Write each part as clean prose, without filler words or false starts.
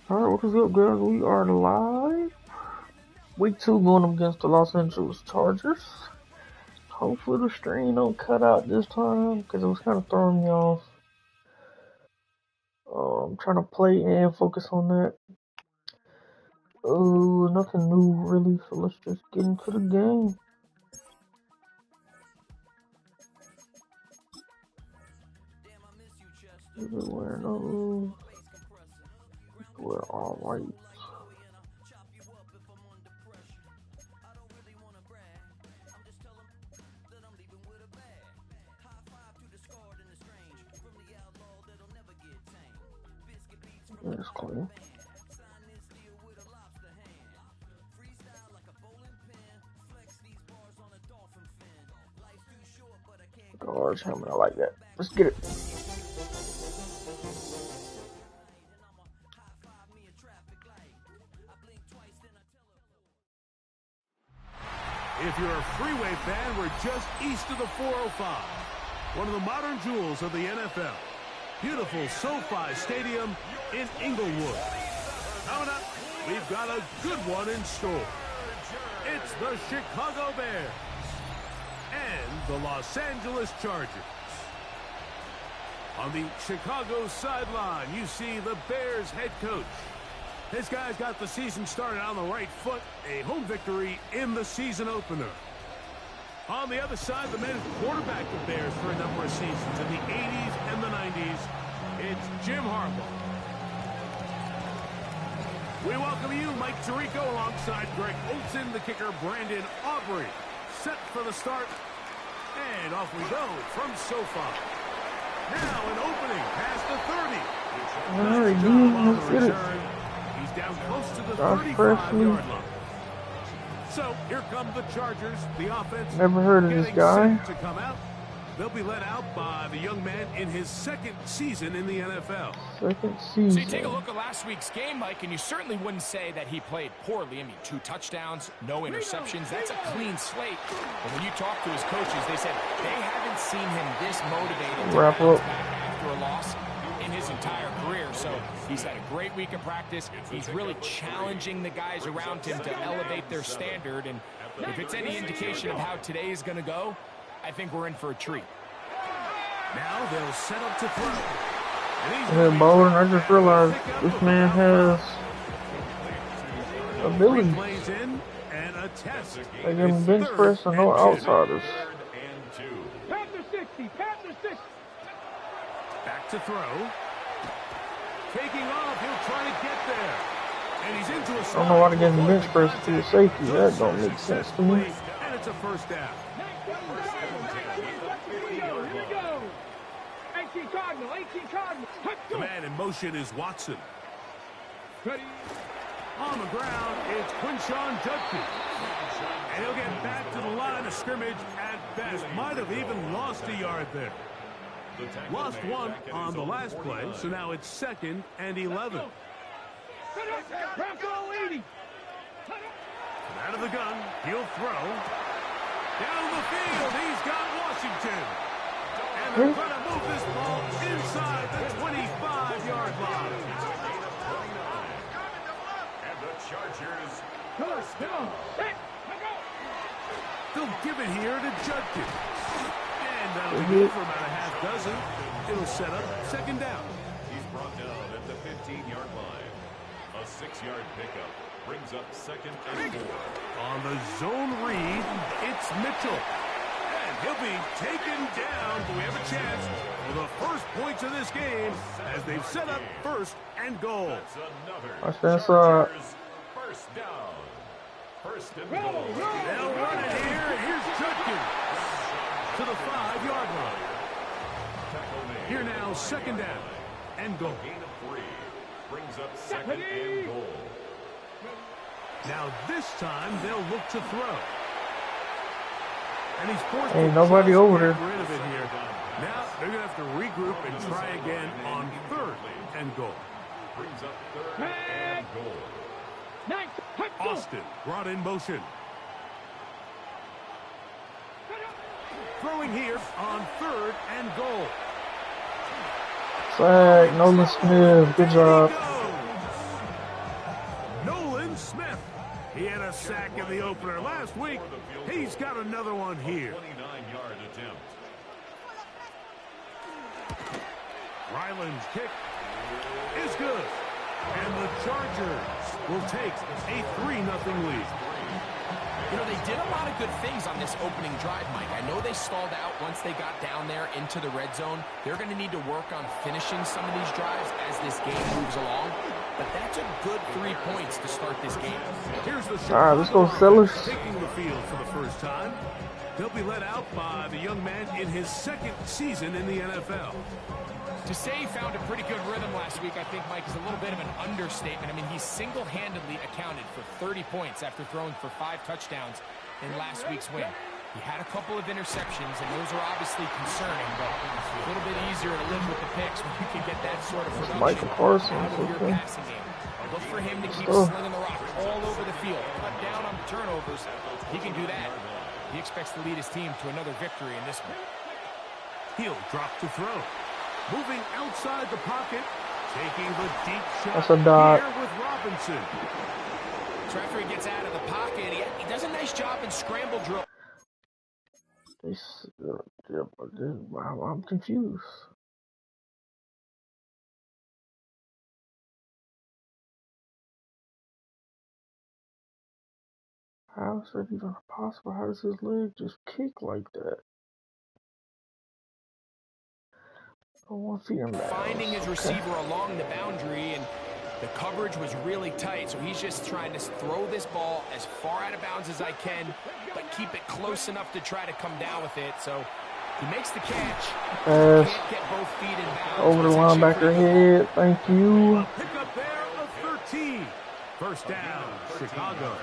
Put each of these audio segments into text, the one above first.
Alright, what is up, guys? We are live. Week 2 going up against the Los Angeles Chargers. Hopefully the stream don't cut out this time because it was kind of throwing me off. I'm trying to play and focus on that. Nothing new really, so let's just get into the game. Wearing those. We're alright. That's clean. Large helmet, I like that. Let's get it. If you're a freeway fan, we're just east of the 405. One of the modern jewels of the NFL. Beautiful SoFi Stadium in Inglewood. Coming up, we've got a good one in store. It's the Chicago Bears and the Los Angeles Chargers. On the Chicago sideline, you see the Bears head coach. This guy's got the season started on the right foot. A home victory in the season opener. On the other side, the man who quarterbacked the Bears for a number of seasons in the 80s and the 90s, it's Jim Harbaugh. We welcome you, Mike Tirico, alongside Greg Olsen, the kicker, Brandon Aubrey. Set for the start, and off we go from SoFi. Now an opening past the 30. All right, let's get it. He's down close to the 35-yard line. So here come the Chargers. The offense. Never heard of this guy. To come out. They'll be led out by the young man in his second season in the NFL. Second season. So you take a look at last week's game, Mike, and you certainly wouldn't say that he played poorly. I mean, 2 touchdowns, no interceptions. That's a clean slate. But when you talk to his coaches, they said they haven't seen him this motivated to wrap up after a loss in his entire career. So he's had a great week of practice. He's really challenging the guys around him to elevate their standard. And if it's any indication of how today is going to go, I think we're in for a treat. Now they'll set up to throw. Yeah, Bowden, I just realized this man has ability. They give him bench press and no outsiders. Back to throw. Taking off, he'll try to get there. And he's into a I don't know why they gave him bench press to a safety. That don't make sense to me. And it's a first down. The man in motion is Watson. On the ground, it's Quinshon Judkins. And he'll get back to the line of scrimmage at best. Might have even lost a yard there. Lost one on the last play, so now it's 2nd and 11. Out of the gun, he'll throw. Down the field, he's got Washington. And they're going to move this ball inside the 25-yard line. And the Chargers first down. They'll give it here to Judkins. And that'll be good for about a half dozen. It'll set up 2nd down. He's brought down at the 15-yard line. A 6-yard pickup brings up 2nd and 4. On the zone read, it's Mitchell. And he'll be taken down, but we have a chance for the first points of this game as they've set up 1st and goal. Watch that side. First down. 1st and goal. They'll run it here. Here's Judkins to the 5-yard line. Here now, 2nd down and goal. Gain of 3 brings up 2nd and goal. Now this time they'll look to throw. And he's forced Ain't nobody over there. rid of it here. Now they're going to have to regroup and try again on 3rd and goal. Brings up 3rd and goal. Austin brought in motion. Throwing here on 3rd and goal. Flag, Nolan Smith, good job. in the opener last week. He's got another one here. 29-yard attempt. Ryland's kick is good. And the Chargers will take a 3-0 lead. You know, they did a lot of good things on this opening drive, Mike. I know they stalled out once they got down there into the red zone. They're going to need to work on finishing some of these drives as this game moves along. But that's a good 3 points to start this game. Here's the All right, let's go, Sellers. taking the field for the first time. He'll be led out by the young man in his second season in the NFL. To say he found a pretty good rhythm last week, I think, Mike, is a little bit of an understatement. I mean, he single-handedly accounted for 30 points after throwing for 5 touchdowns in last week's win. He had a couple of interceptions, and those are obviously concerning, but a little bit easier to live with the picks when you can get that sort of production Michael Parsons, out of your okay. passing game. Look for him to keep slinging the rock all over the field, cut down on the turnovers. He can do that. He expects to lead his team to another victory in this one. He'll drop to throw. Moving outside the pocket, taking the deep shot That's a dot. here with Robinson. So after he gets out of the pocket, he does a nice job in scramble drill. I'm confused. How is that even possible? How does his leg just kick like that? I want to see him back. Finding his receiver along the boundary, and the coverage was really tight, so he's just trying to throw this ball as far out of bounds as I can, but keep it close enough to try to come down with it. So he makes the catch. Can't get both feet in bounds. Over the linebacker head. Thank you. Pick up there of 13. First down, Chicago.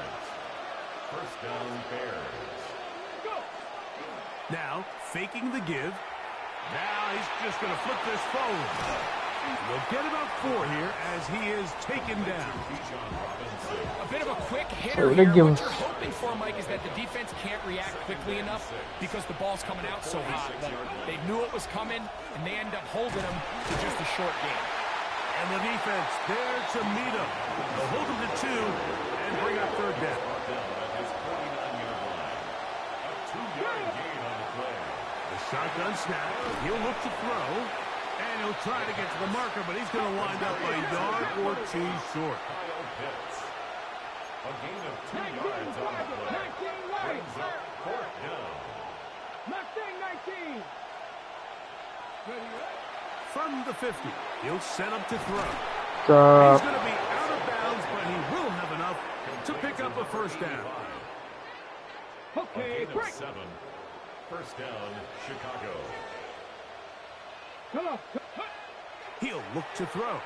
First down, Bears. Now, faking the give. Now he's just going to flip this forward. We'll get about 4 here as he is taken down. A bit of a quick hitter So they here. give What him- you're hoping for, Mike, is that the defense can't react quickly enough because the ball's coming out so hot. But they knew it was coming, and they end up holding him to just a short game. And the defense there to meet him. They'll hold him to 2 and bring up third down. At his 49-yard line. A 2-yard gain on the play. The shotgun snap. He'll look to throw. And he'll try to get to the marker, but he's going to wind up a yard or 2 short. Kyle Pitts. A gain of 2 yards on the play. Brings up 4th down. From the 50, he'll set up to throw. He's Uh, going to be out of bounds, but he will have enough to pick up a first down. A gain of 7. First down, Chicago. He'll look to throw.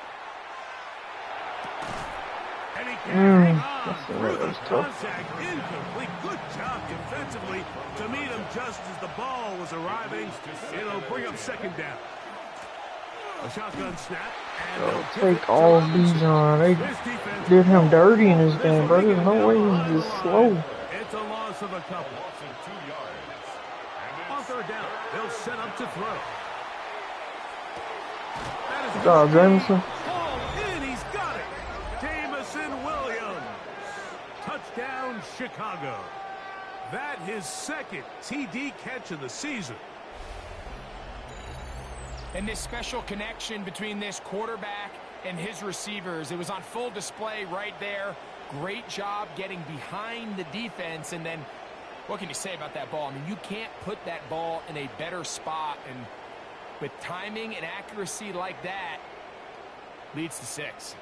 And he can hang on through the that's tough. contact. Incomplete. Good job defensively to meet him just as the ball was arriving. It'll bring up second down. A shotgun snap. And they'll give it take to all Robinson. these on. They This defense did him dirty in this game, bro. There's no way he's this slow. It's a loss of a couple. Loss of 2 yards. On third down, they'll set up to throw. That is Good job, Jameson. Ball in, he's got it. Jameson Williams. Touchdown, Chicago. That his second TD catch of the season. And this special connection between this quarterback and his receivers, it was on full display right there. Great job getting behind the defense. And then what can you say about that ball? I mean, you can't put that ball in a better spot. And with timing and accuracy like that, leads to 6.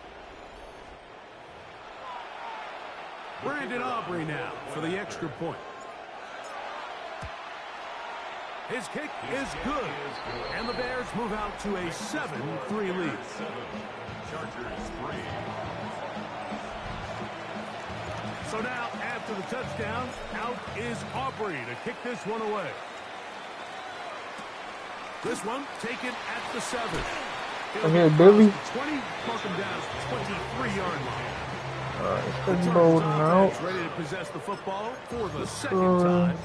Brandon Aubrey now for the extra point. His kick is good. And the Bears move out to a 7-3 lead. Chargers 3. So now, after the touchdown, out is Aubrey to kick this one away. This one taken at the 7. Okay, Billy. 20, mark him down, 23-yard line. It's The pretty Chargers bold offense now. ready to possess the football for the second time.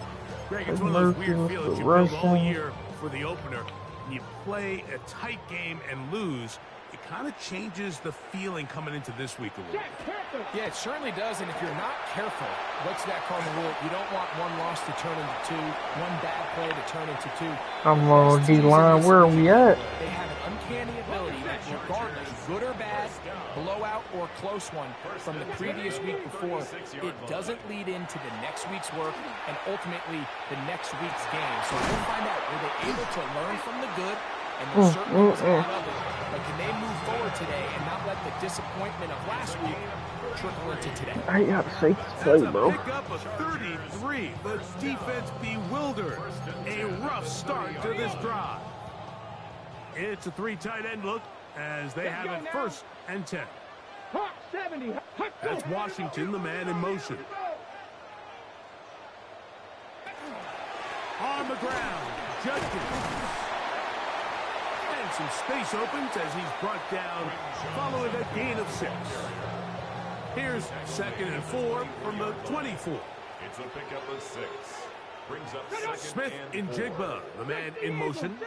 Greg, it's one of those weird Murphy feelings with you the build all rushing. year for the opener. You play a tight game and lose. it kind of changes the feeling coming into this week a little bit. Yeah, it certainly does, and if you're not careful, what's that cardinal rule? You don't want one loss to turn into two, one bad play to turn into two. Come on, D-line, where are we at? They have an uncanny ability that regardless, good or bad, blowout or close one from the previous week before, it doesn't lead into the next week's work and ultimately the next week's game. So we'll find out, were they able to learn from the good? And there certainly was a lot of it. But can they move forward today and not let the disappointment of last week trickle into today? I gotta say this play, bro. Pick up a 33. The defense bewildered. A rough start to this drive. It's a 3 tight end look as they have it 1st and 10. That's Washington, the man in motion. On the ground, Judkins. And some space opens as he's brought down following a gain of 6. Here's 2nd and 4 from the 24. It's a pickup of 6. Brings up 2nd Smith and in 4. Jigba, the man in motion.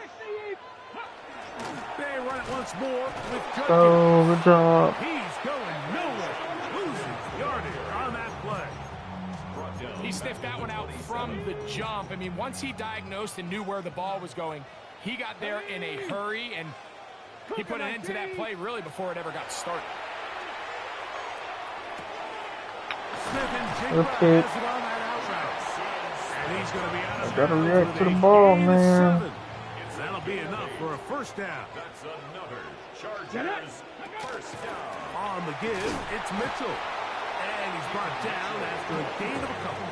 They run it once more with Judkins. Oh, good job. He's going nowhere. Losing yardage on that play. He sniffed that one out from the jump. I mean, once he diagnosed and knew where the ball was going, he got there in a hurry, and he put an end to that play really before it ever got started. Smith and Jigba Okay. has it on that out route. And he's going to be out of Gotta bounds react with to the a ball, gain of man. 7. That'll be enough for a 1st down. That's another Chargers 1st down. On the give, it's Mitchell. And he's brought down after a gain of a couple.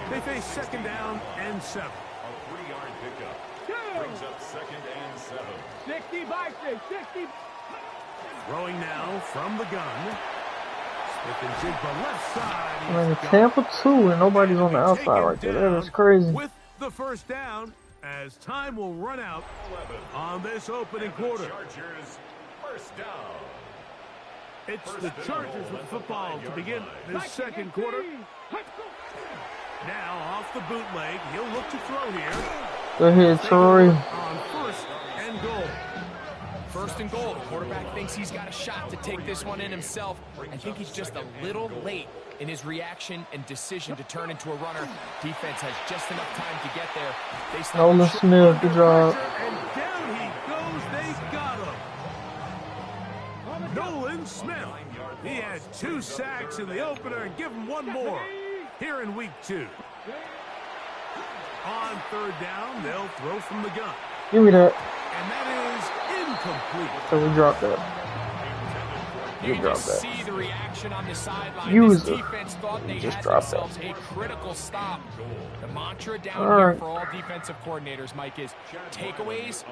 They face 2nd down and 7. A 3-yard pickup. Brings up 2nd and 7. 60. Throwing now from the gun. Smith and Jigba left side. I mean, Tampa 2 and nobody's on the outside right there. That is crazy. With the 1st down, as time will run out 11. on this opening quarter. Chargers 1st down. It's the Chargers with the football to begin this 2nd quarter. Now off the bootleg, he'll look to throw here. Go ahead, Troy. On 1st and goal. 1st and goal. The quarterback thinks he's got a shot to take this one in himself. I think he's just a little late in his reaction and decision to turn into a runner. Defense has just enough time to get there. They stop Nolan Smith, good job. And down he goes. They got him. Nolan Smith. He had 2 sacks in the opener and give him 1 more here in week 2. On 3rd down, they'll throw from the gun. Give me that. And that is incomplete. So we dropped that. You Good can job, just that. see the reaction on the sideline. Use This it. defense thought they Just had drop themselves a critical stop. The mantra down All here right. for all defensive coordinators, Mike, is takeaways,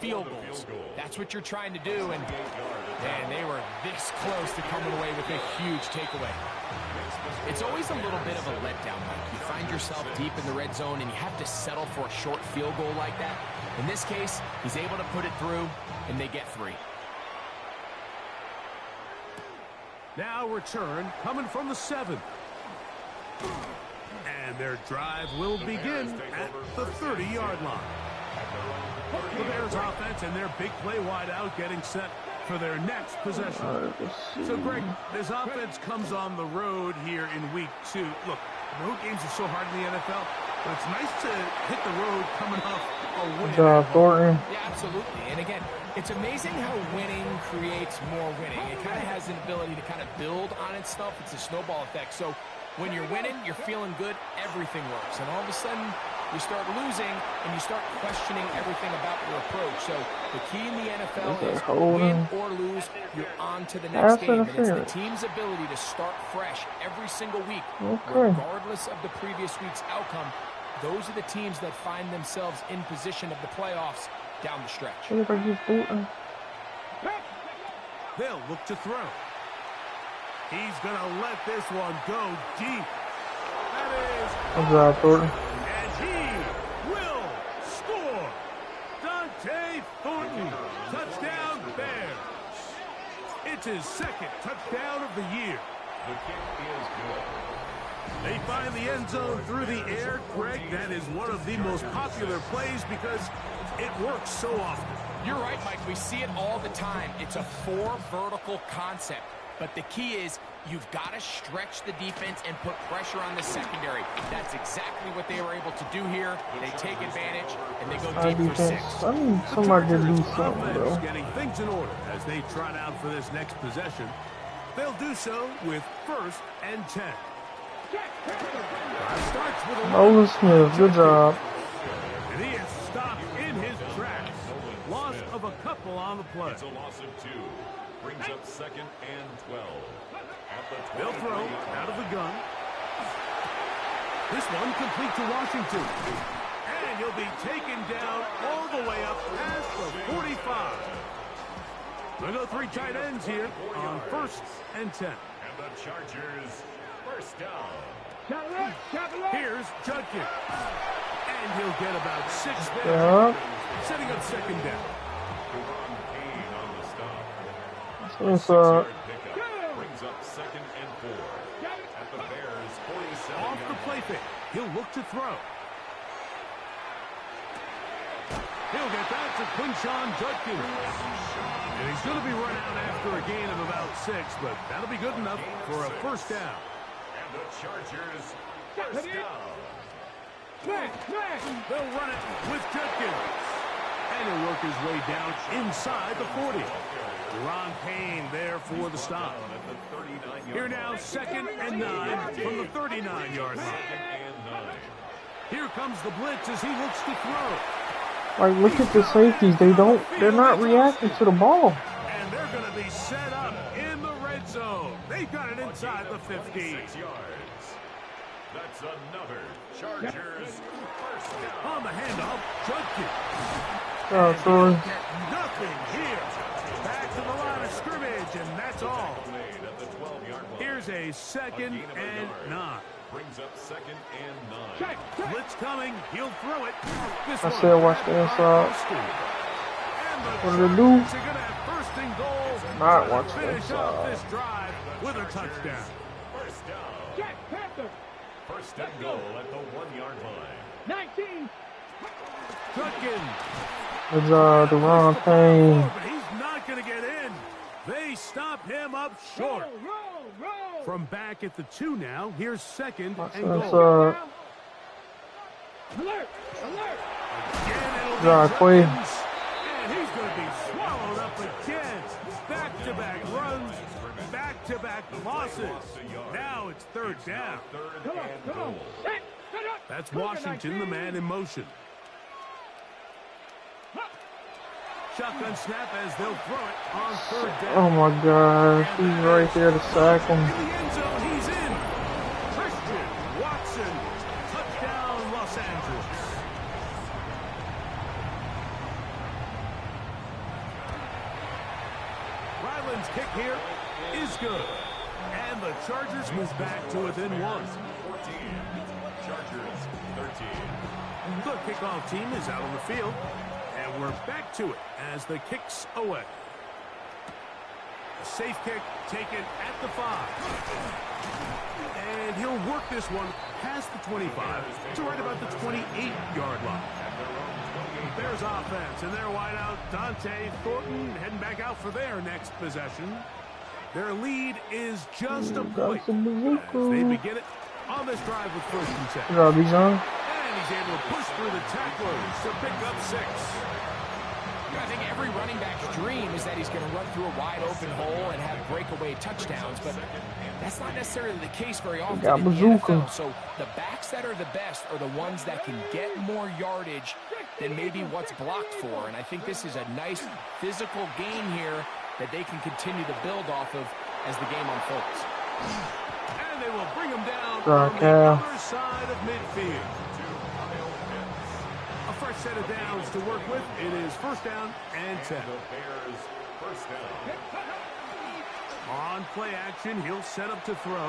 field goals. That's what you're trying to do, and man, they were this close to coming away with a huge takeaway. It's always a little bit of a letdown, Mike. You find yourself deep in the red zone, and you have to settle for a short field goal like that. In this case, he's able to put it through, and they get 3. Now return coming from the 7. And their drive will begin at the 30-yard line. The Bears offense and their big play wide out getting set for their next possession. All right, let's see. So, Greg, this offense comes on the road here in week 2. Look, road games are so hard in the NFL, but it's nice to hit the road coming off a win. Good job, Thornton. Yeah, absolutely. And again, it's amazing how winning creates more winning. It kind of has an ability to kind of build on itself. It's a snowball effect. So when you're winning, you're feeling good, everything works. And all of a sudden, you start losing, and you start questioning everything about your approach. So the key in the NFL Okay, is hold win on. or lose, you're on to the next Pass game. And it's the interference. team's ability to start fresh every single week, Okay. regardless of the previous week's outcome. Those are the teams that find themselves in position of the playoffs down the stretch. Look like he's Thornton. They'll look to throw. He's going to let this one go deep. That is, Good job, Thornton. and he will score. Dante Thornton, touchdown Bears. It's his 2nd touchdown of the year. The kick is good. They find the end zone through the air. Greg, that is one of the most popular plays because it works so often. You're right, Mike. We see it all the time. It's a 4 vertical concept. But the key is you've got to stretch the defense and put pressure on the secondary. That's exactly what they were able to do here. They take advantage, and they go deep for 6. I need somebody to do something, bro. Getting things in order as they trot out for this next possession. They'll do so with 1st and 10. Starts with a Nolan Smith, good job. and he is stopped in his tracks. Loss of a couple on the play. It's a loss of 2. Brings up 2nd and 12. At the They'll throw out of the gun. This one complete to Washington. And he'll be taken down all the way up past the 45. We'll go 3 tight ends here on 1st and 10. And the Chargers, 1st down. Here's Judkins. And he'll get about 6 there. Yeah. Setting up 2nd down. Ron Payne on the stop. It's, 6-yard pickup. Brings up 2nd and 4. At the Bears, 47. Off the play fake. He'll look to throw. He'll get that to Quinshawn Judkins. And he's going to be run out after a gain of about 6, but that'll be good enough for a 1st down. And the Chargers, 1st down. They'll run it with Judkins. And he'll work his way down inside the 40. Ron Payne there for the stop. Here now, 2nd and 9 from the 39-yard line. Here comes the blitz as he looks to throw. like, look at the safeties. They're not reacting to the ball. And they're going to be set up in the red zone. They got it inside the 50. 6 yards. That's another Chargers 1st down. On the handoff, Judkins. Oh, Troy. Nothing here. Back to the line of scrimmage, and that's all. At the 12-yard line. Here's a 2nd and 9. Brings up 2nd and 9. Blitz coming. He'll throw it. This I one said watch the inside. What did it do? Chargers are going to have 1st and goal. Not watch the Finish off inside. this drive with a touchdown. 1st down. 1st and goal at the 1-yard line. 19. Judkins. It's Deron Payne. But he's not going to get in. They stop him up short. Roll. From back at the 2 now, here's 2nd Watch and the goal. inside. Alert. Again, it'll be Right, Quay. Judkins. And he's going to be swallowed up again. Back-to-back runs, back-to-back losses. Now it's 3rd down. 3rd and goal. That's Washington, the man in motion. Shotgun snap as they'll throw it on 3rd down. Oh my gosh, he's right there to sack him. In the end zone, he's in. Christian Watson, touchdown, Los Angeles. Ryland's kick here is good. And the Chargers move back to within 1. 14. Chargers 13. The kickoff team is out on the field. And we're back to it as the kick's away. A safe kick taken at the 5. And he'll work this one past the 25 to right about the 28-yard line. Bears offense and their wideout, Dante Thornton, heading back out for their next possession. Their lead is just a point as they begin it on this drive with 1st and 10. Good job, Bijan. And he's able to push through the tacklers to pick up 6. I think every running back's dream is that he's going to run through a wide open hole and have breakaway touchdowns, but that's not necessarily the case very often got in the bazooka. NFL. So the backs that are the best are the ones that can get more yardage than maybe what's blocked for. And I think this is a nice physical game here that they can continue to build off of as the game unfolds. And they will bring him down Sorry, on the Cal. other side of midfield. A fresh set of downs to work with. It is 1st down and 10. The Bears 1st down. On play action, he'll set up to throw.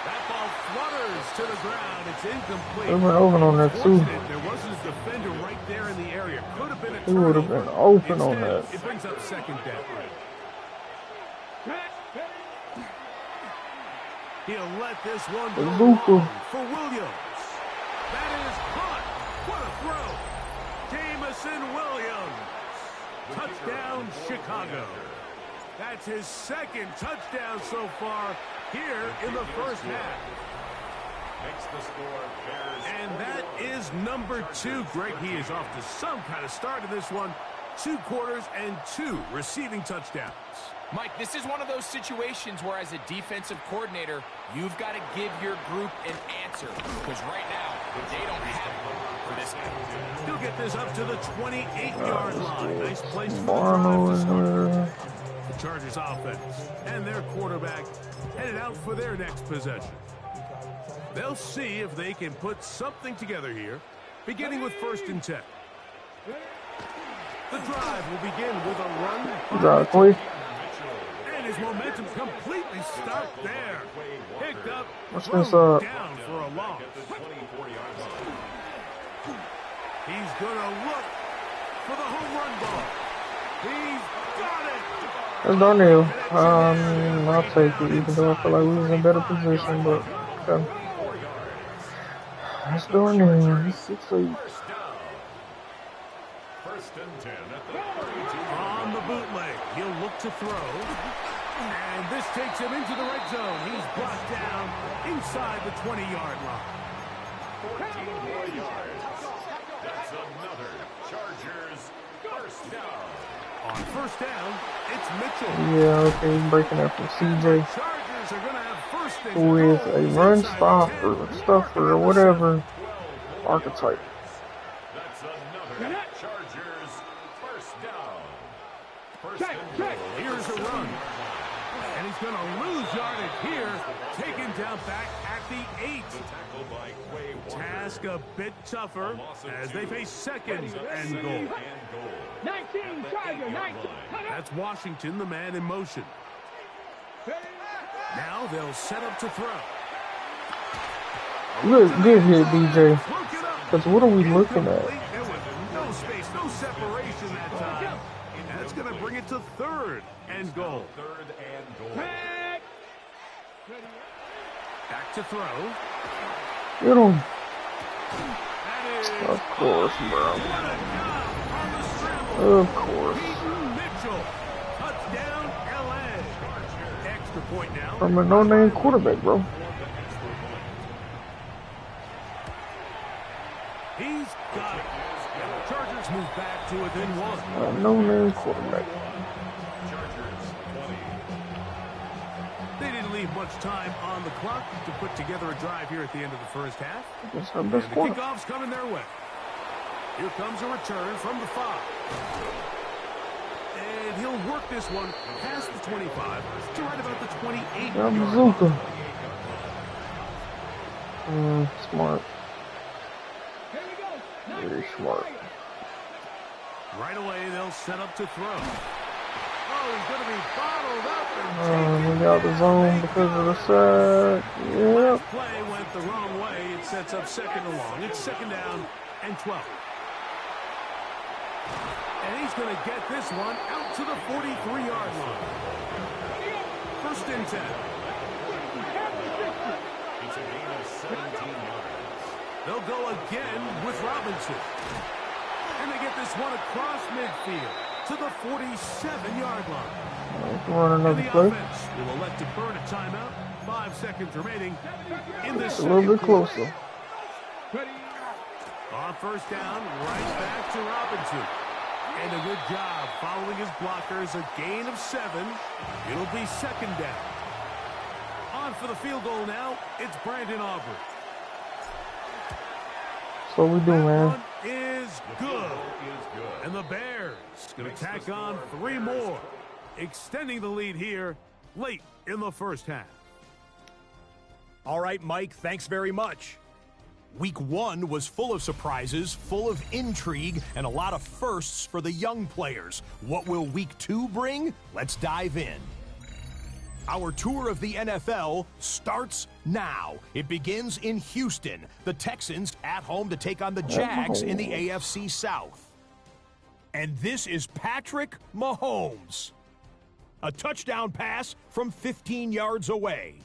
That ball flutters to the ground. It's incomplete. They went open on that too. Fortunate there wasn't a defender right there in the area. Could have been a He would have turnover. been open on Instead, that. it brings up 2nd down. He'll let this one go Bazooka. long for Williams. That is caught. What a throw. Jamison Williams touchdown, Chicago. That's his second touchdown so far here in the first half. Makes the score Bears. And that is number 2. Greg, he is off to some kind of start in this one. 2 quarters and 2 receiving touchdowns. Mike, this is one of those situations where as a defensive coordinator, you've got to give your group an answer. Because right now, they don't have one for this guy. He'll get this up to the 28-yard line. Nice place for the drive to start. The Chargers offense and their quarterback headed out for their next possession. They'll see if they can put something together here, beginning with 1st and 10. The drive will begin with a run. Exactly. And his momentum completely stopped there. Picked up, down for a loss. He's going to look for the home run ball. He's got it. That's Darnell. I'll take it, even though I feel like we was in a better position, but okay. That's Darnell. He's 6'8". On the bootleg, he'll look to throw. And this takes him into the red zone. He's brought down inside the 20-yard line. 14 more yards. That's another Chargers first down. On first down, it's Mitchell. Yeah, okay, he's breaking up from CJ. Chargers are going to have first and Who is a run stopper, stuffer, or whatever archetype. That's another Chargers first down. First and goal. Here's a run. And he's going to lose yardage here. Taken down back at the 8. Task a bit tougher as they face 2nd and goal. 19, Charger, 19. That's Washington, the man in motion. Now they'll set up to throw. Good hit, DJ. Because what are we looking at? No space, no separation that time. That's going to bring it to 3rd and goal. 3rd and goal. Back to throw. Get him. That is Of course, bro. what a job on the scramble. Of course. Mitchell, touchdown, LA. Extra point now. From a no-name quarterback, bro. He's got it. And the Chargers move back to within 1. A no-name quarterback. They didn't leave much time on the clock to put together a drive here at the end of the first half. That's our And best the quarter. kickoff's coming their way. Here comes a return from the 5. And he'll work this one past the 25 to right about the 28. Bazooka. Smart. Very smart. Right away, they'll set up to throw. Oh, he's going to be bottled up and We got the zone because of the sack. Yep. play went the wrong way. It sets up 2nd and long. It's 2nd down and 12. And he's going to get this one out to the 43-yard line. 1st and 10. It's a gain of 17 yards. They'll go again with Robinson. And they get this one across midfield to the 47-yard line. Let's run And another the play. offense will elect to burn a timeout. 5 seconds remaining in this A little bit second quarter. closer. On first down, right back to Robinson. And a good job following his blockers. A gain of 7. It'll be 2nd down. On for the field goal now. It's Brandon Aubrey. That's what we do, man. One is good. And the Bears going to tack on 3 more, extending the lead here late in the first half. All right, Mike, thanks very much. Week 1 was full of surprises, full of intrigue, and a lot of firsts for the young players. What will Week 2 bring? Let's dive in. Our tour of the NFL starts now. It begins in Houston. The Texans at home to take on the Jags in the AFC South. And this is Patrick Mahomes. A touchdown pass from 15 yards away.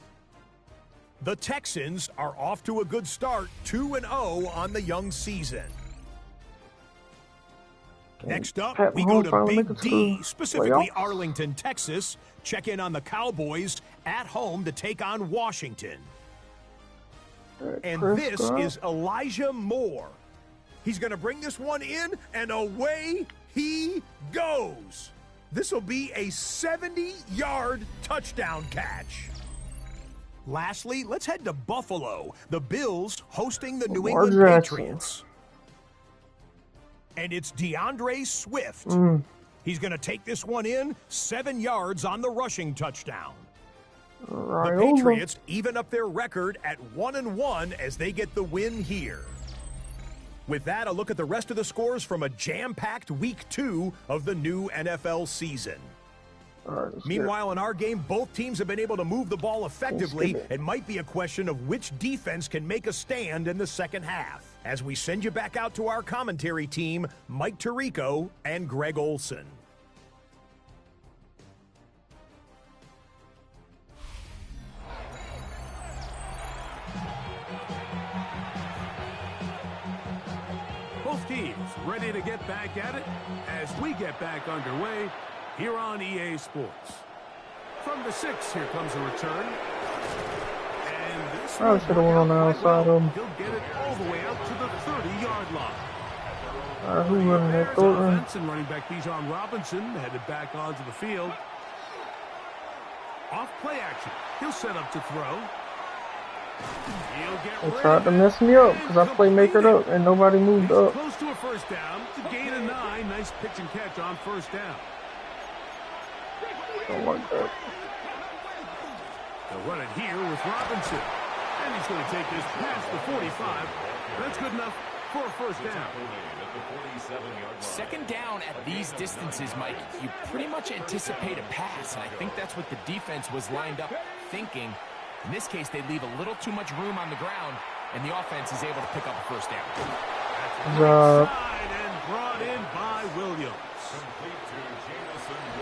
The Texans are off to a good start, 2-0 on the young season. Next up, Pat we go Mahomes to finally Big make it to D, the specifically playoffs. Arlington, Texas. Check in on the Cowboys at home to take on Washington. And this is Elijah Moore. He's going to bring this one in, and away he goes. This will be a 70-yard touchdown catch. Lastly, let's head to Buffalo. The Bills hosting the New England Patriots. And it's DeAndre Swift. He's going to take this one in, 7 yards on the rushing touchdown. The Patriots even up their record at 1-1 as they get the win here. With that, a look at the rest of the scores from a jam-packed Week 2 of the new NFL season. Meanwhile, in our game, both teams have been able to move the ball effectively. It might be a question of which defense can make a stand in the second half. As we send you back out to our commentary team, Mike Tirico and Greg Olson. Both teams ready to get back at it as we get back underway here on EA Sports. From the 6, here comes a return. And this I should have went on the outside of him. He'll get it all the way out to the 30-yard line. Who's running that Bears third one? offense and running back Bijan Robinson headed back onto the field. Off play action. He'll set up to throw. They tried to mess me up because I playmakered up and nobody moved up. Close to a first down to gain a 9. Nice pitch and catch on first down. Don't like that. They'll run it here with Robinson. And he's going to take this past the 45. That's good enough for a first down. Second down at these distances, Mike, you pretty much anticipate a pass, and I think that's what the defense was lined up thinking. In this case, they leave a little too much room on the ground, and the offense is able to pick up a first down. Side and brought in by Williams.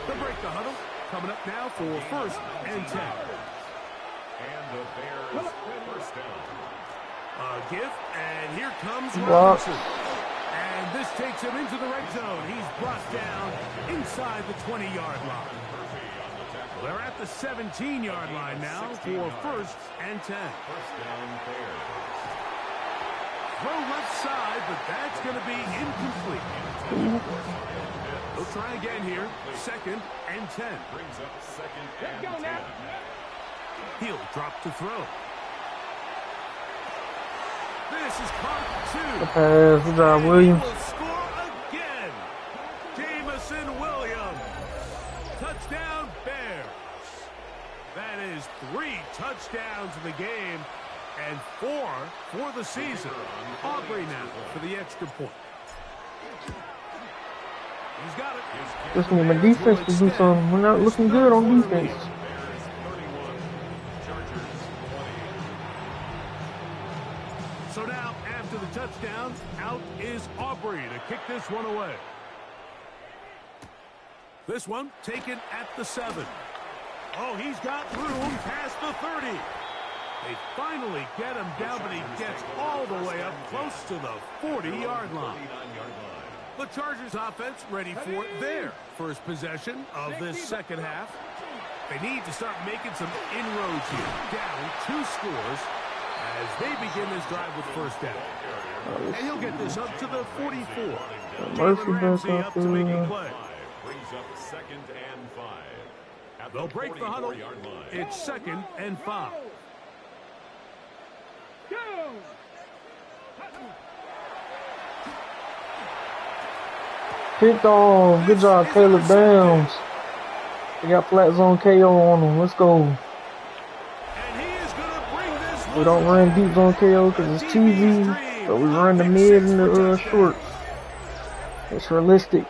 They'll break the huddle. Coming up now for first and 10. And the Bears first down. A give, and here comes Robinson. And this takes him into the red zone. He's brought down inside the 20-yard line. They're at the 17-yard line now for first and 10. First down Bears. Throw left side, but that's going to be incomplete. They'll try again here. Second and 10. Brings up second and 10. He'll drop to throw. This is caught 2. The pass, good job, Williams. He will score again. Jamison Williams. Touchdown Bears. That is 3 touchdowns in the game and 4 for the season. Aubrey now for the extra point. He's got it. Just need my defense to do something. We're not looking good on defense. So now, after the touchdown, out is Aubrey to kick this one away. This one taken at the 7. Oh, he's got room past the 30. They finally get him down, but he gets all the way up close to the 40-yard line. The Chargers offense ready for their first possession of this second half. They need to start making some inroads here. Down 2 scores as they begin this drive with first down. And he'll get this up to the 44. Jalen Ramsey up to make a play. Brings up second and 5. They'll break the huddle. It's second and 5. Picked off. Good job, Caleb Downs. They got flat zone KO on them. Let's go. And he is going to bring this. We don't run deep zone KO because it's cheesy, but we run the mid and the short. It's realistic.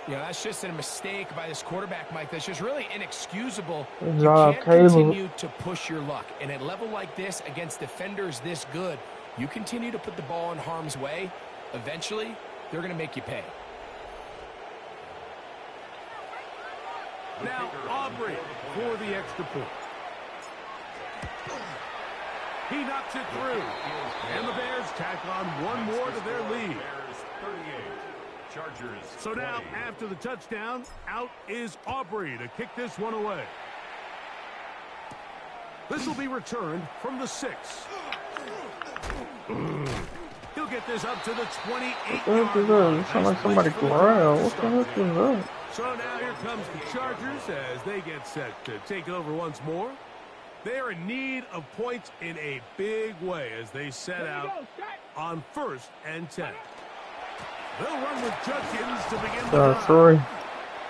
Yeah, that's just a mistake by this quarterback, Mike. That's just really inexcusable. Good job, you can't Caleb. continue to push your luck. And at a level like this, against defenders this good, you continue to put the ball in harm's way, eventually, they're going to make you pay. Now Aubrey for the extra point. He knocks it through. And the Bears tack on one more to their lead. Chargers. So now, after the touchdown, out is Aubrey to kick this one away. This will be returned from the 6. He'll get this up to the 28-yard line. It sounds like somebody growled. What the heck is that? So now here comes the Chargers as they get set to take over once more. They are in need of points in a big way as they set out on 1st and 10. They'll run with Judkins to begin the drive. Sorry.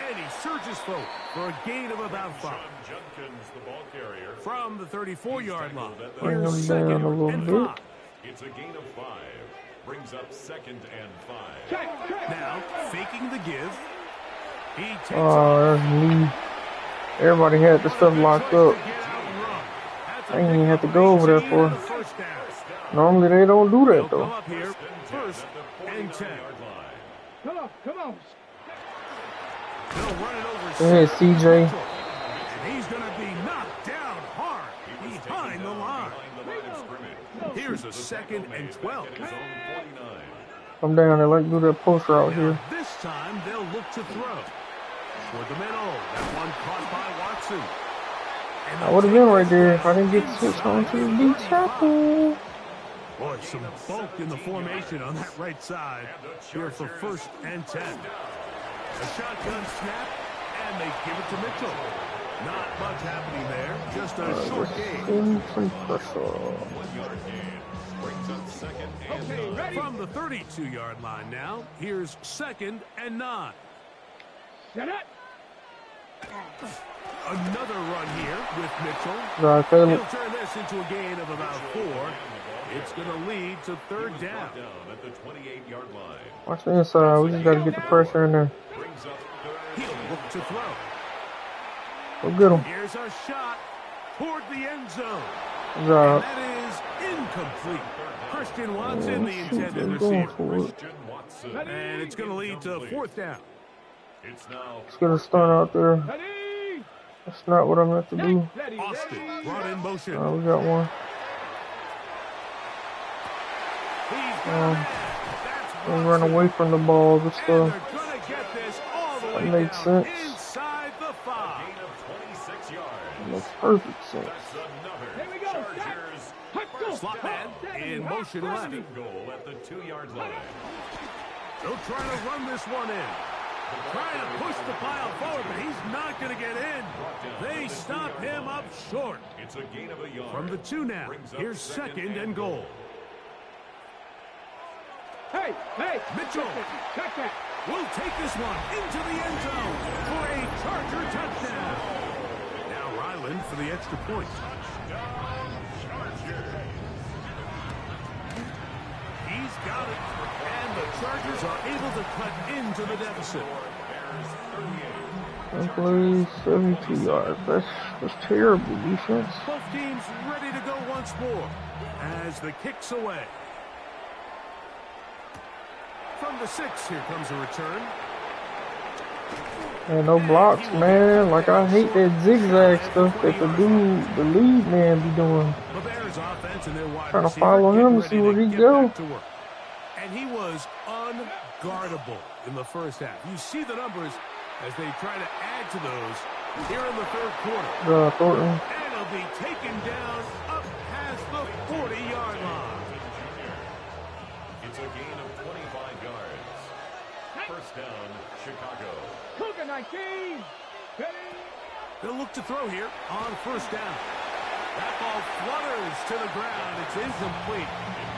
And he surges forward for a gain of about 5. Judkins, the ball carrier. From the 34-yard line. Bring him Here's down a 2nd little and bit. 5. It's a gain of 5. Brings up 2nd and 5. Now, faking the give. He takes Oh, that's me. Everybody had the stuff locked up. I didn't even have to go over there for it. Normally they don't do that Come though. up here, 1st and 10. Come on, come on. They'll run it over. Go ahead, CJ. And he's going to be knocked down hard behind the line. Here's a 2nd and 12. Come down there, like do that post route here. This time they'll look to throw. Toward the middle. That one caught by Watson. I would have been right there if I didn't get switched on to the deep tackle. Boy, some bulk in the formation on that right side here for 1st and 10. A shotgun snap, and they give it to Mitchell. Not much happening there, just a short gain. In some pressure. From the 32-yard line now, here's 2nd and 9. Set up. Another run here with Mitchell. Right, Caleb. He'll turn this into a gain of about 4. It's going to lead to 3rd down. At the 28-yard line. Watch the inside. We just got to get the pressure in there. Brings up 3rd. He'll look to throw. Go get him. Here's a shot toward the end zone. Good job. That is incomplete. Christian Watson, the Shoot, intended they're going receiver. for it. Christian Watson. And it's going to lead to 4th down. It's now Let's get a start out there. Ready. That's not what I meant to do. Ready. Austin brought in motion. We got one. He's got it. They run away from the balls and And stuff. they're going to get this all the That way makes down sense. inside the 5. gain of 26 yards. Makes perfect sense. That's another Here we go. Chargers Slot man in motion left. goal at the 2-yard line. They'll try to run this one in. Trying to push the pile forward, but he's not going to get in. They stop him up short. It's a gain of a yard. From the 2 now, here's 2nd and goal. Hey, hey. Mitchell Check that. will take this one into the end zone for a Charger touchdown. Now Ryland for the extra point. He's got it. And the Chargers are able to cut into the deficit. One play, 72 yards. That's terrible defense. Both teams ready to go once more as the kick's away. From the 6, here comes a return. And no blocks, man. Like, I hate that zigzag stuff that the lead man be doing. The Bears offense and their wide Trying to receiver follow him to getting see ready where to he get go. back to work. And he was unguardable in the first half. You see the numbers as they try to add to those here in the 3rd quarter. Thornton. And he'll be taken down up past the 40-yard line. It's a gain of 25 yards. 1st down, Chicago. Cougar 19. Ready. They'll look to throw here on 1st down. That ball flutters to the ground. It's incomplete.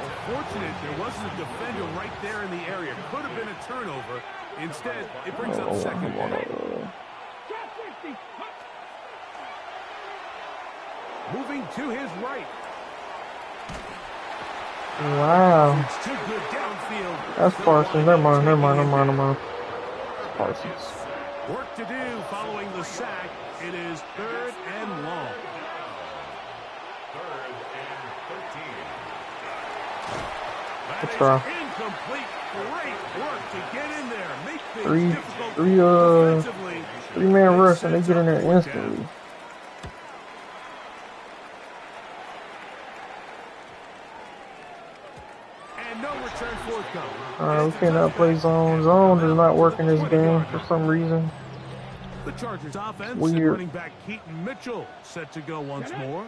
Well, fortunate there wasn't a defender right there in the area. Could have been a turnover. Instead, it brings up 2nd down. Top 50. Moving to his right. Wow. It's too good downfield. That's Parsons. Never mind. Parsons. Work to do following the sack. It is 3rd and long. 3rd and 13. Good try. Incomplete. Great work to get in there. Make things difficult defensively. Three-man rush, and they get in there instantly. And no return forthcoming. We cannot play zone. Zone does not work in this game for some reason. The Chargers offense Weird. and running back Keaton Mitchell set to go once more.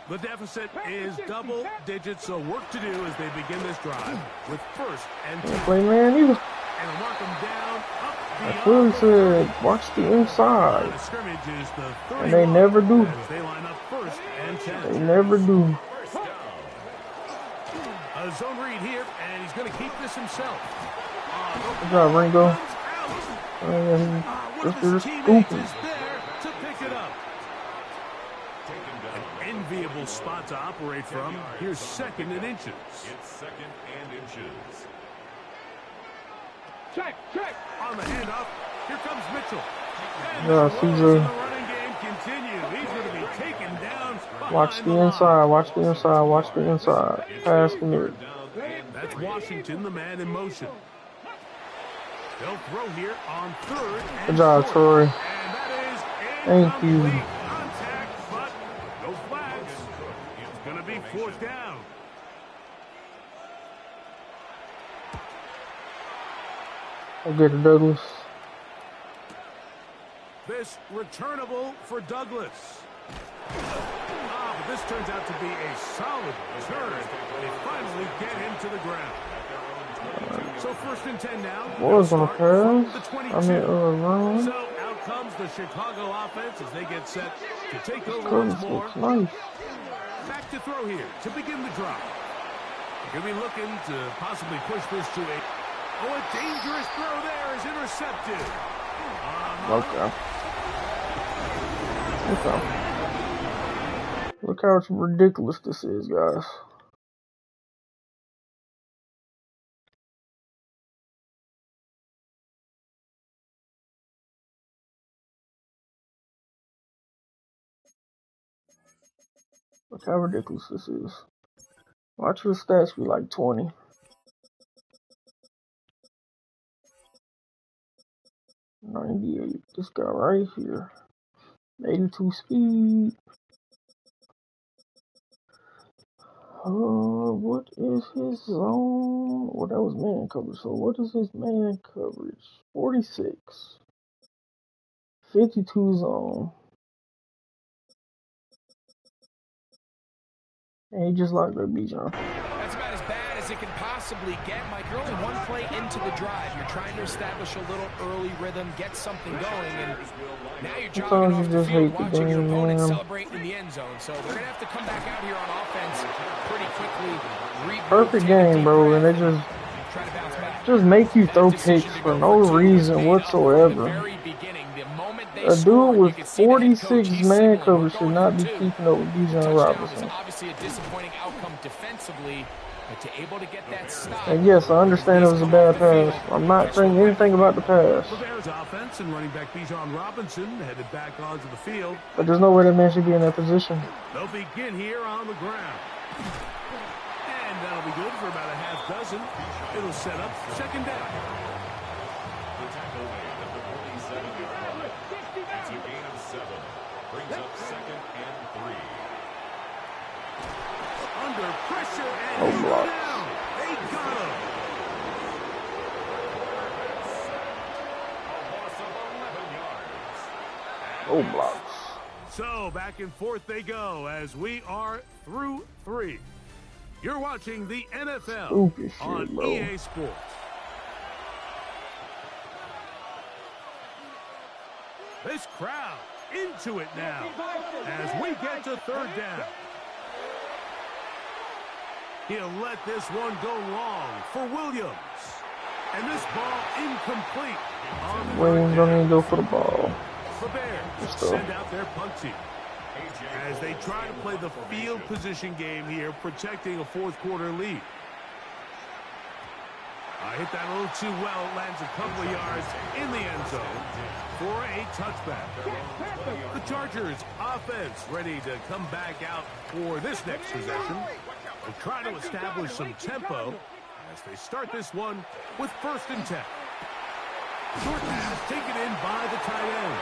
The deficit is double digits, so work to do as they begin this drive with 1st and 10. Play man either. And they'll mark them down up the I clearly said, watch the inside. The scrimmage is the 31, And they never do. as they line up 1st and 10. They never do. A zone read here, and he's going to keep this himself. Good job, Ringo. One of They're his teammates is stupid. there to pick it up. An enviable spot to operate from. Here's 2nd and inches. It's 2nd and inches. Check. On the handoff, here comes Mitchell. And Yeah, the Caesar. woes in the running game continue. He's going to be taken down. Watch behind the line. inside. Watch the inside. Watch the inside. Pass the mid. That's Washington, the man in motion. They'll throw here on 3rd and Good job, 4th. Troy. And that is Thank you. incomplete contact, but no flags. It's going to be 4th down. I'll get it, Douglas. This returnable for Douglas. But this turns out to be a solid return. They finally get him to the ground. So 1st and 10 now. Was gonna From pass. the 22. I mean, run. So out comes the Chicago offense as they get set to take over Curtis once more. looks nice. Back to throw here to begin the drive. They're going to be looking to possibly push this to a... Oh, a dangerous throw there is intercepted. Okay. Look how ridiculous this is, guys. Look how ridiculous this is. Watch the stats be like 20. 98. This guy right here. 82 speed. What is his zone? Well, that was man coverage. So what is his man coverage? 46. 52 zone. And he just locked up Bijan. That's about as bad as it can possibly get, Mike. You're only one play into the drive. You're trying to establish a little early rhythm, get something going, and now you're jogging off the field, watching your opponent celebrate in the end zone. So they're going to have to come back out here on offense pretty quickly. Perfect game, bro, and they just make you throw picks for no reason whatsoever. A dude with 46 man coverage should not be keeping up with Bijan Robinson. Obviously a disappointing outcome defensively, but to able to get that stop. And yes, I understand it was a bad pass. I'm not saying anything about the pass. The Bears offense and running back Bijan Robinson headed back onto the field. But there's no way that man should be in that position. They'll begin here on the ground. And that'll be good for about a half dozen. It'll set up 2nd down. The tackle made at the 47-yard line. It's a gain of 7. Brings up 2nd and 3. Under pressure and Oh, he's block. down. They got him. A loss of 11 yards. Oh, blocks. So back and forth they go as we are through 3. You're watching the NFL Stupid shit, on bro. EA Sports. This crowd into it now as we get to 3rd down. He'll let this one go long for Williams. And this ball incomplete. On the Williams don't even go for the ball. The Bears send out their punt team as they try to play the field position game here, protecting a 4th quarter lead. I hit that a little too well. It lands a couple of yards in the end zone for a touchback. The Chargers offense ready to come back out for this next possession. They're trying to establish some tempo as they start this one with 1st and 10. Short pass taken in by the tight end.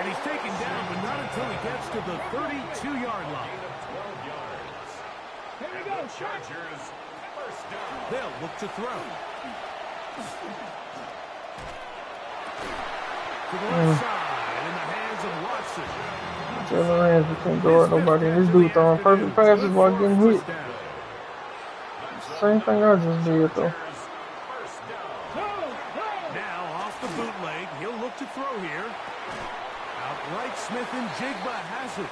And he's taken down, but not until he gets to the 32-yard line. 12 yards. Here we And go. the Chargers, 1st down. They'll look to throw. to the left side in the hands of Watson. Jalen Ramsey can't guard nobody. And this dude throwing perfect passes while getting hit. Same thing I just did, though. Now off the bootleg, he'll look to throw here. Outright Smith and Jigba has it.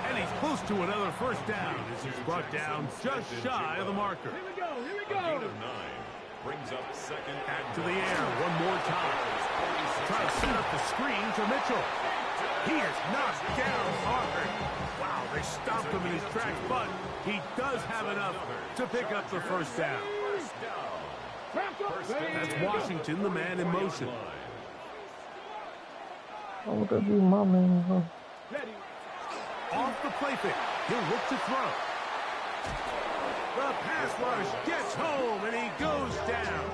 And he's close to another first down as he's brought down just shy of the marker. Here we go. Here we A gain go. of 9 brings up second Back and to the air one more time. Try to set up the screen to Mitchell. He is knocked down hard. Wow, they stopped him in his tracks, but he does have enough to pick up the first down. That's Washington, the man in motion. Oh, would that be my man? Huh? Off the play fake, he'll look to throw. The pass rush gets home, and he goes down.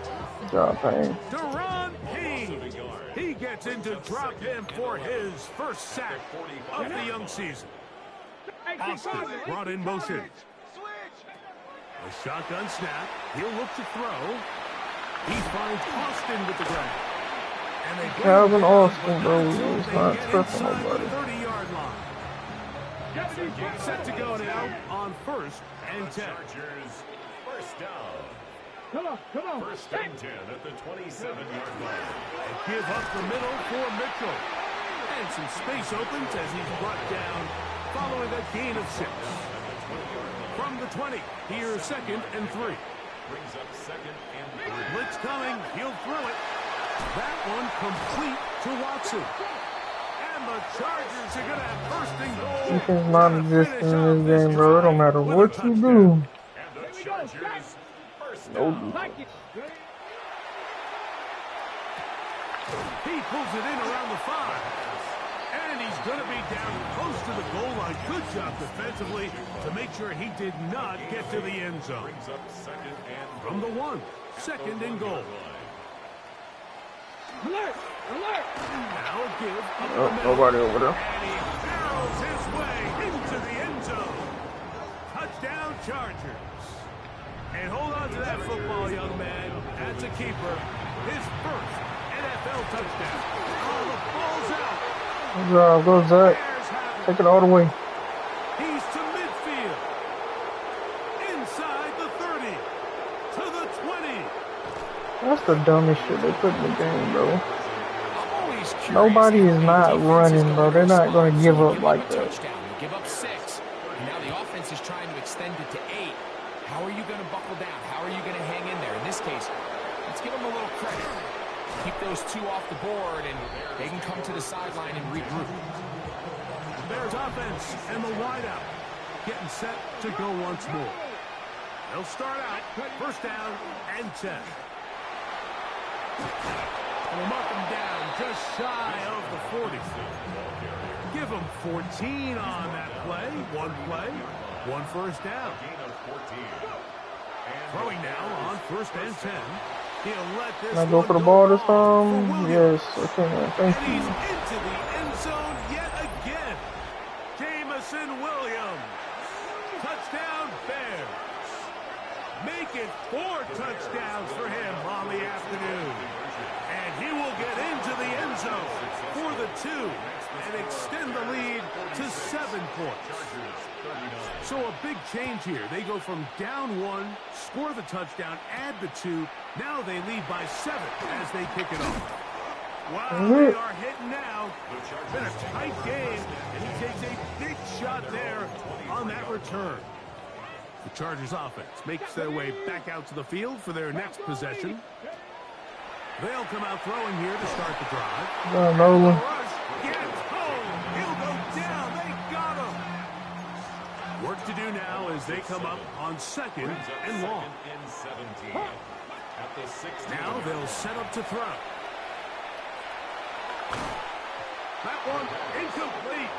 Good job, Payne. Deron Payne. He gets into drop him for his first sack of the young season. Austin brought in motion. A shotgun snap. He'll look to throw. He finds Austin with the grab. And they Calvin Austin, bro, is not trusting nobody. 30-yard line. Set to go now on 1st and 10. first down. Come on, come on. First and 10 at the 27-yard line. They give up the middle for Mitchell. And some space opens as he's brought down following a gain of 6. From the 20, here's 2nd and 3. Brings up 2nd and 3. Blitz coming, he'll throw it. That one complete to Watson. And the Chargers are going to have first and goal. Defense non-existent in this game, bro. It don't matter what you do. And the Chargers first down. He pulls it in around the 5. And he's going to be down close to the goal line. Good job defensively to make sure he did not get to the end zone. Brings up 2nd and From the 1, 2nd and goal. Alert! Alert! Now a give. Up the Oh, middle. nobody over there. And he barrels his way into the end zone. Touchdown Chargers. And hold on to that football, young man. That's a keeper. His first NFL touchdown. Oh, the ball's out. Good job, go Zach. Bears have it. Take it all the way. He's to midfield. Inside the 30. To the 20. That's the dumbest shit they put in the game, bro. I'm always curious Nobody is how many not defenses running, go bro. They're not going to give up give like a that. touchdown. They give up 6. And now the offense is trying to extend it to 8. How are you going to buckle down? How are you going to hang in there? In this case, let's give them a little credit. Keep those 2 off the board, and they can come to the sideline and regroup. Bears offense and the wideout getting set to go once more. They'll start out first down and 10. And we'll mark them down just shy of the 40. Give them 14 on that play. One first down. gain of 14. Throwing now on 1st and 10. He'll let this Can I go one for the ball this long time? for Williams. Yes, okay, man. Thank And he's you. into the end zone yet again. Jamison Williams. Touchdown Bears. Make it 4 touchdowns for him on the afternoon. And he will get into the end zone for the 2 and extend the lead to 7 points. So a big change here. They go from down 1, score the touchdown, add the 2. Now they lead by 7 as they kick it off. Wow, they are hitting now. Been a tight game, and he takes a big shot there on that return. The Chargers offense makes their way back out to the field for their next possession. They'll come out throwing here to start the drive. Nolan. Rush gets home. He'll go down. They got him. Work to do now as they come up on 2nd and long. And 17. At the 16. Now they'll set up to throw. That one incomplete.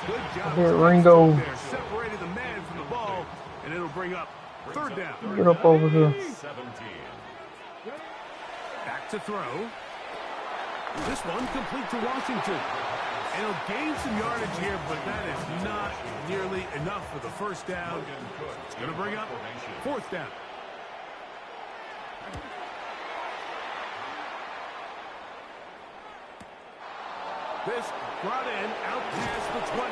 Good job. Hit Ringo. There separated the man from the ball, and it'll bring up 3rd down. Get up over here. 17. Back to throw. This one complete to Washington. And he'll gain some yardage here, but that is not nearly enough for the first down. It's going to bring up 4th down. This brought in out past the 20.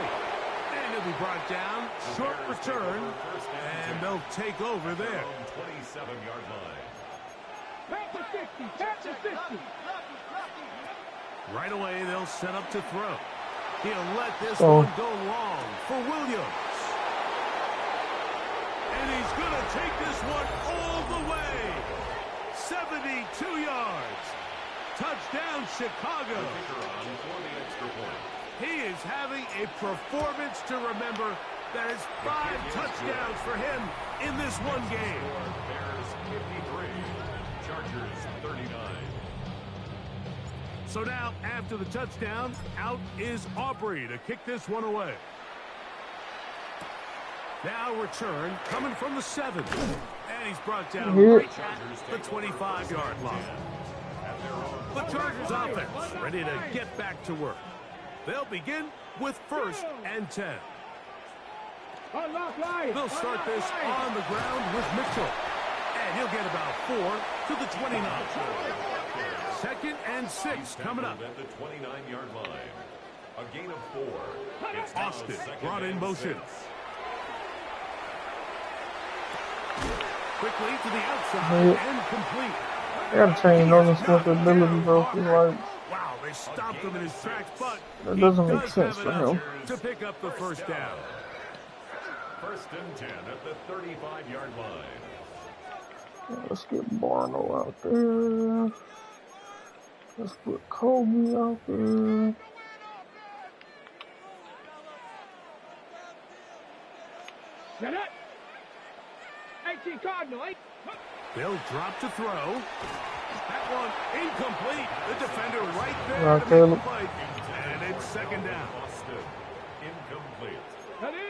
And he'll be brought down. Short return. And they'll take over there. 27-yard line. Back to 60. Back to 60. Right away, they'll set up to throw. He'll let this one go long for Williams. And he's going to take this one all the way. 72 yards. Touchdown, Chicago. He is having a performance to remember. That is 5 touchdowns for him in this one game. Bears 53, Chargers 39. So now, after the touchdown, out is Aubrey to kick this one away. Now return coming from the 7. And he's brought down right at the 25-yard line. The Chargers offense ready to get back to work. They'll begin with 1st and 10. They'll start this on the ground with Mitchell. And he'll get about 4 to the 29. 2nd and 6 coming up. At the 29-yard line. A gain of 4. It's Austin brought in motion. Quickly to the outside and complete. I gotta change Nolan Smith's ability, bro. He's like, wow, they stopped him in his tracks, but that doesn't make sense for him. To pick up the first down. 1st and 10 at the 35-yard line. Let's get Barno out there. Let's put Kobe out there. Get it. 18 Cardinal. They'll drop to throw. That one incomplete. The defender right there Right, to make the play. And it's 2nd down. Austin, incomplete. Ready.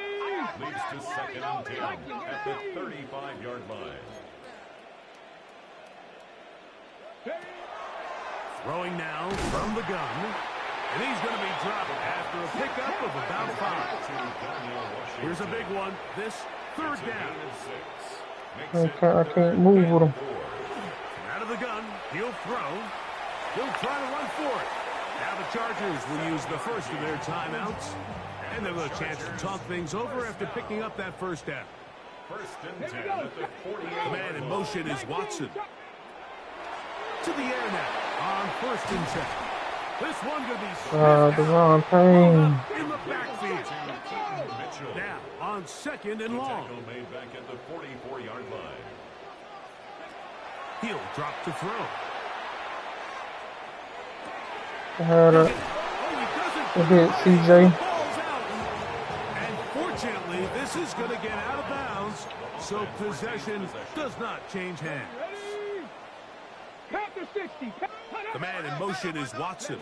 Leads to 2nd and 10 at the 35-yard line. Throwing now from the gun. And he's going to be dropped after a pickup of about 5. Here's a big one. This 3rd down. I can't move with him. Out of the gun. He'll throw. He'll try to run for it. Now the Chargers will use the first of their timeouts. And they'll have a chance to talk things over after picking up that first down. 1st and 10 at the 48. The man in motion is Watson. To the air now on 1st and 10. This one going to be Devon Payne. in the backfield. Now on 2nd and long. Made back at the 44-yard line. He'll drop to throw. I had a hit CJ. And fortunately, this is going to get out of bounds, so possession does not change hands. Back to 60. The man in motion is Watson.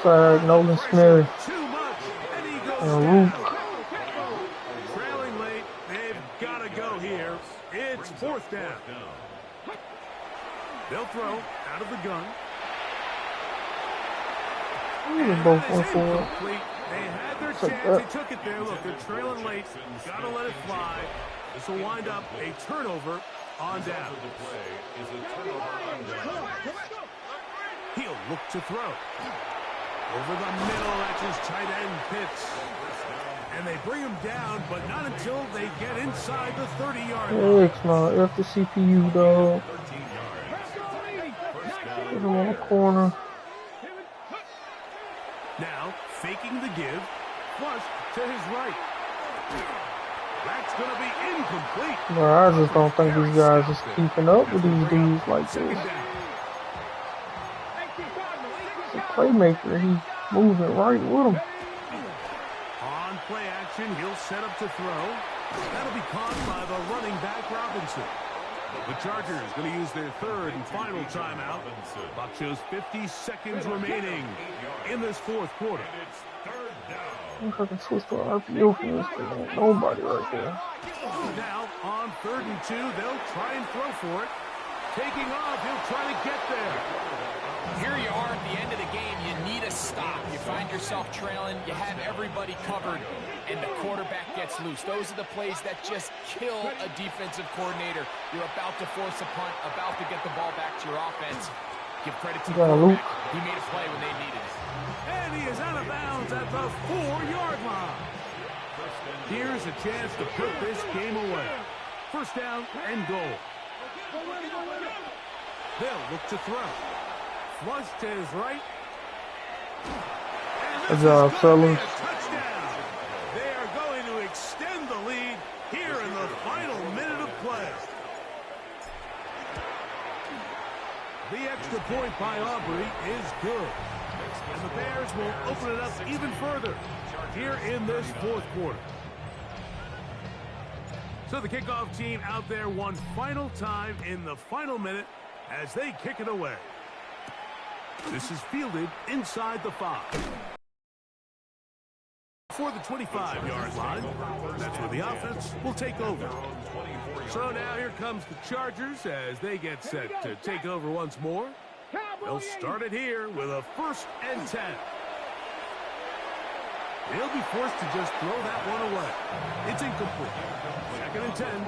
Nolan Smith. Too much, and he goes And down. Rook. Trailing late, they've got to go here. It's 4th down. They'll throw out of the gun. Both went for it. Incomplete. They had their chance. They took it there. Look, they're trailing late. Got to let it fly. This will wind up a turnover on down. He'll look to throw. Over the middle, that's his tight end Pitts. And they bring him down, but not until they get inside the 30-yard line. X, man. F the CPU, dog. Put him on the corner. Now, faking the give. Flush to his right. That's going to be incomplete. Bro, I just don't think these guys is keeping up with these dudes like this. The playmaker, he's moving right with him. On play action, he'll set up to throw. That'll be caught by the running back Robinson. The Chargers going to use their 3rd and final timeout. Clock shows 50 seconds remaining in this 4th quarter. I wish I could switch to an RPO for this, but ain't nobody right there. Now, on 3rd and 2, they'll try and throw for it. Taking off, he'll try to get there. Here you are at the end of the game. You need a stop. You find yourself trailing. You have everybody covered, and the quarterback gets loose. Those are the plays that just kill a defensive coordinator. You're about to force a punt, about to get the ball back to your offense. Give credit to You the got a loop. quarterback. He made a play when they needed it. And he is out of bounds at the 4-yard line. Here's a chance to put this game away. First down and goal. They'll look to throw. Flush to his right. Good job, fellas. Touchdown. They are going to extend the lead here in the final minute of play. The extra point by Aubrey is good. And the Bears will open it up even further here in this fourth quarter. So the kickoff team out there one final time in the final minute as they kick it away. This is fielded inside the 5. For the 25-yard line, that's where the offense will take over. So now here comes the Chargers as they get set to take over once more. They'll start it here with a 1st and 10. They'll be forced to just throw that one away. It's incomplete. 2nd and 10.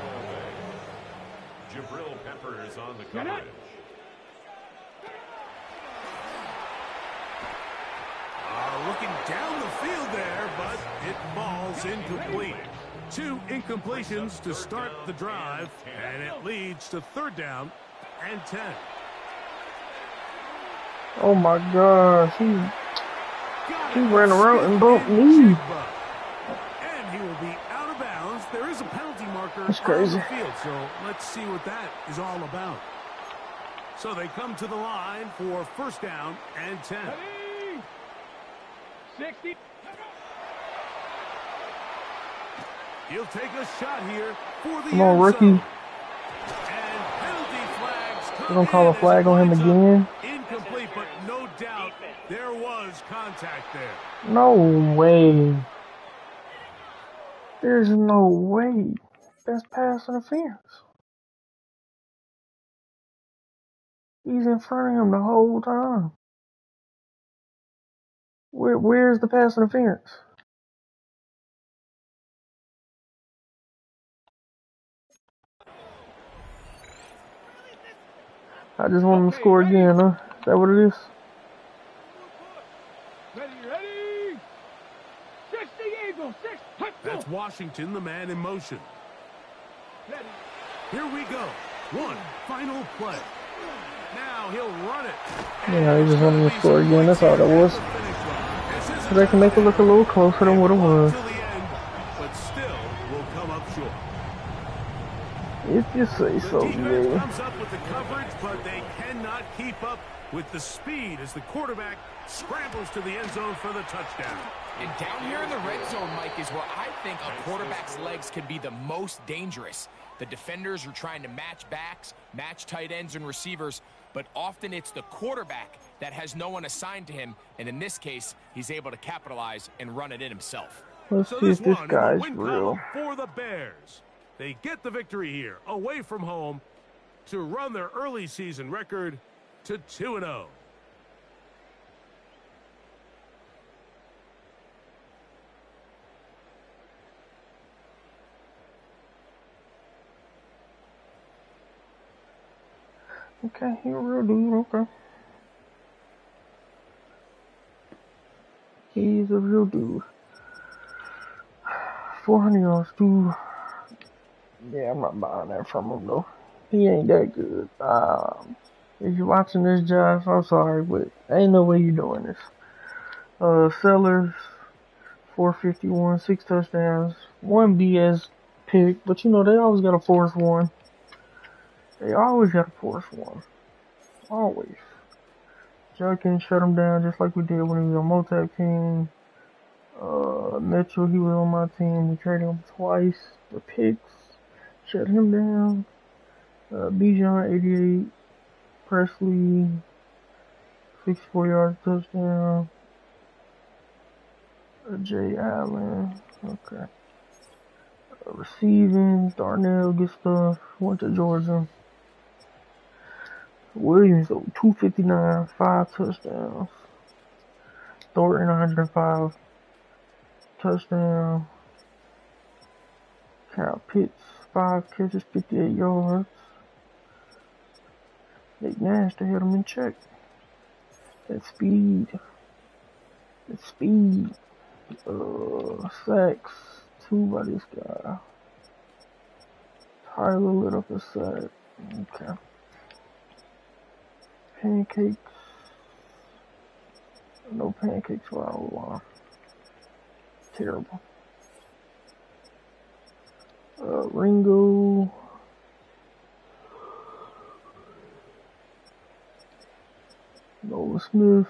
Jabril Peppers on the coverage. Looking down the field there, but it falls incomplete. 2 incompletions to start the drive, and it leads to 3rd down and 10. Oh my gosh, he ran around and bumped me. And he will be out of bounds. There is a penalty marker That's on crazy. the field, so let's see what that is all about. So they come to the line for 1st down and 10. 60. He'll take a shot here for the Come on, end rookie. zone. And penalty flags come You don't call a in as flag it on him winds up again? Incomplete, but no doubt there was contact there. No way. There's no way. That's pass interference. He's in front of him the whole time. Where's the pass interference? I just want him to score again, huh? Is that what it is? Ready. 60 Eagles. 6. That's Washington, the man in motion. Ready. Here we go. One final play. Now he'll run it. Yeah, I just want him to score again. That's all that was. So they can make it look a little closer than what it was. But still will come up short. If you say The so, defense yeah. comes up with the coverage, but they cannot keep up with the speed as the quarterback scrambles to the end zone for the touchdown. And down here in the red zone, Mike, is where I think a quarterback's legs can be the most dangerous. The defenders are trying to match backs, match tight ends and receivers, but often it's the quarterback that has no one assigned to him, and in this case, he's able to capitalize and run it in himself. Let's So see if this one in the guy's win real. column for the Bears. They get the victory here, away from home, to run their early season record to 2-0. Okay, you're a real dude, okay. He's a real dude. 400 yards, dude. Yeah, I'm not buying that from him, though. He ain't that good. If you're watching this, Josh, I'm sorry, but ain't no way you're doing this. Sellers, 451, 6 touchdowns, 1 BS pick, but you know, they always got to force one. They always got to force one. Always. Joe can shut him down just like we did when he was on Motec team. Mitchell, he was on my team. We traded him twice. The picks shut him down. Bijan, 88. Presley, 64 yards touchdown. Jay Allen. Okay. Receiving. Darnell, good stuff. Went to Georgia. Williams, 259, 5 touchdowns. Thornton, 105 touchdown. Kyle Pitts, 5 catches, 58 yards. Nick Nash, they held him in check. That speed. That speed. Sacks. 2 by this guy. Tyler lit up a sack. Okay. Pancakes. No pancakes for our line. Terrible. Ringo. Noah Smith.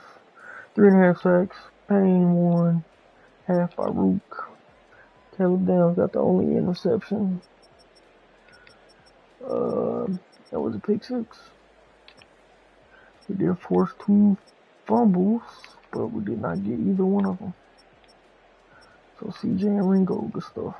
3.5 sacks. Payne 1. Half by Rook. Caleb Downs got the only interception. That was a pick 6. We did force 2 fumbles, but we did not get either one of them. So CJ and Ringo, good stuff.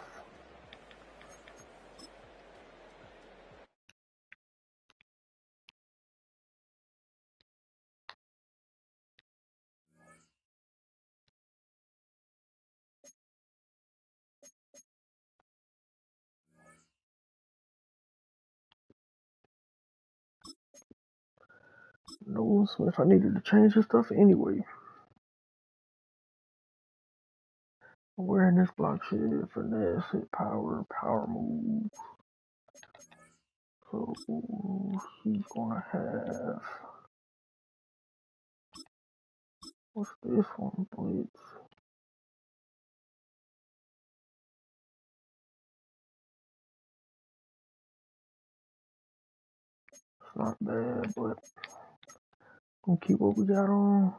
Noah Smith, I needed to change his stuff anyway. Awareness, block shit, finesse, hit power, power move. So he's gonna have, what's this one? Blitz. It's not bad, but gonna keep what we got on.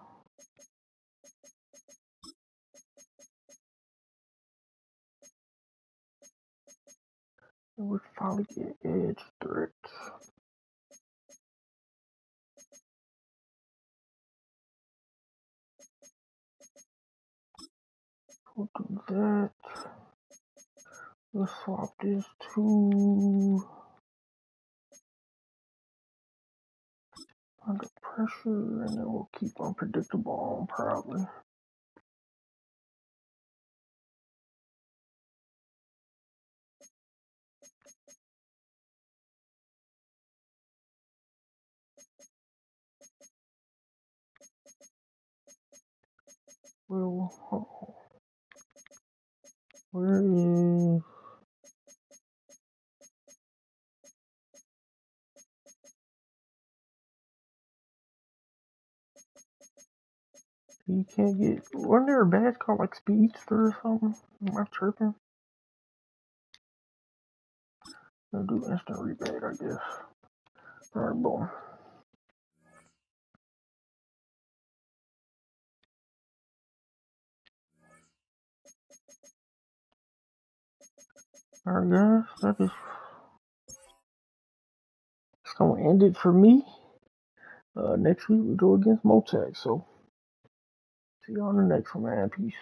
And we'll probably get edge threats. We'll do that. Let's swap this to under pressure, and then we'll keep unpredictable on probably. Well, where is, you can't get, wasn't there a badge called like Speedster or something? Am I tripping? I'll do instant rebate, I guess. Alright, boom. Alright guys, that is, it's gonna end it for me. Next week we go against Motec, so see you on the next one, man. Peace.